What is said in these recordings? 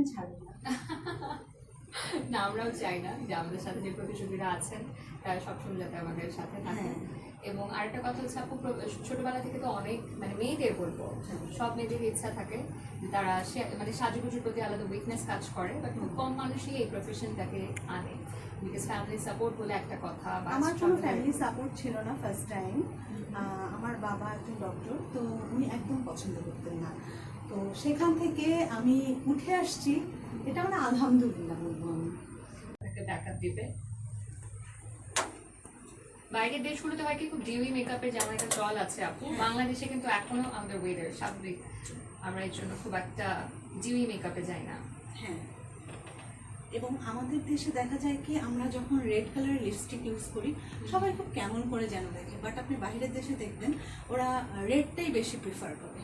আমি ছাড়বো না। না, আমরাও চাই না যে আমাদের সাথে যে প্রতিযোগীরা আছেন তারা সবসময় যাতে আমাদের সাথে থাকে। এবং আরেকটা কথা হচ্ছে আপু, ছোটবেলা থেকে তো অনেক মানে মেয়েদের বলবো সব মেয়েদের ইচ্ছা থাকে যে তারা মানে সাজুগুজুর প্রতি আলাদা উইকনেস কাজ করে, বাট খুব কম মানুষই এই প্রফেশনটাকে আনে, বিকজ ফ্যামিলি সাপোর্ট বলে একটা কথা। আমার কোনো ফ্যামিলি সাপোর্ট ছিল না ফার্স্ট টাইম। আমার বাবা একজন ডক্টর, তো উনি একদম পছন্দ করতেন না। তো সেখান থেকে আমি উঠে আসছি, এটা মানে আলহামদুলিল্লাহ বলবো আমি। ব্যাকআপ দিবে। বাইরের দেশগুলোতে হয় কি খুব ডিউই মেকআপের যেমন একটা চল আছে আপু, বাংলাদেশে কিন্তু এখনো আমাদের ওয়েদার স্বাভাবিক, আমরা এর জন্য খুব একটা ডিউই মেকআপে যাই না। হ্যাঁ, এবং আমাদের দেশে দেখা যায় কি আমরা যখন রেড কালারের লিপস্টিক ইউজ করি সবাই খুব কেমন করে যেন দেখে, বাট আপনি বাইরের দেশে দেখবেন ওরা রেডটাই বেশি প্রিফার করে।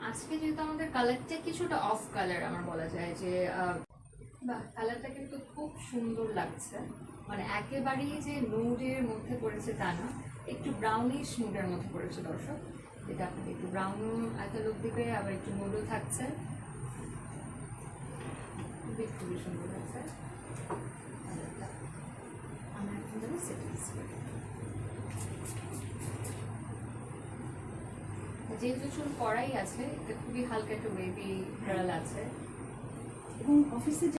আজকে যেহেতু আমাদের কালারটা কিছুটা অফ কালার আমার বলা যায় যে বাহ, কালারটা কিন্তু খুব সুন্দর লাগছে, মানে একেবারেই যে নুডের মধ্যে পড়েছে তা না, একটু ব্রাউনিশ নুডের মধ্যে পড়েছে দর্শক। এটা আপনাকে একটু ব্রাউন একটা লুক দিবে, আবার একটু নুডও থাকছে, খুবই সুন্দর লাগছে। আমরা এখন যাবো সেটিংস করে। যেহেতু চুল করাই আছে, এটা খুবই হালকা একটু বেবি কার্ল আছে। এবং অফিসে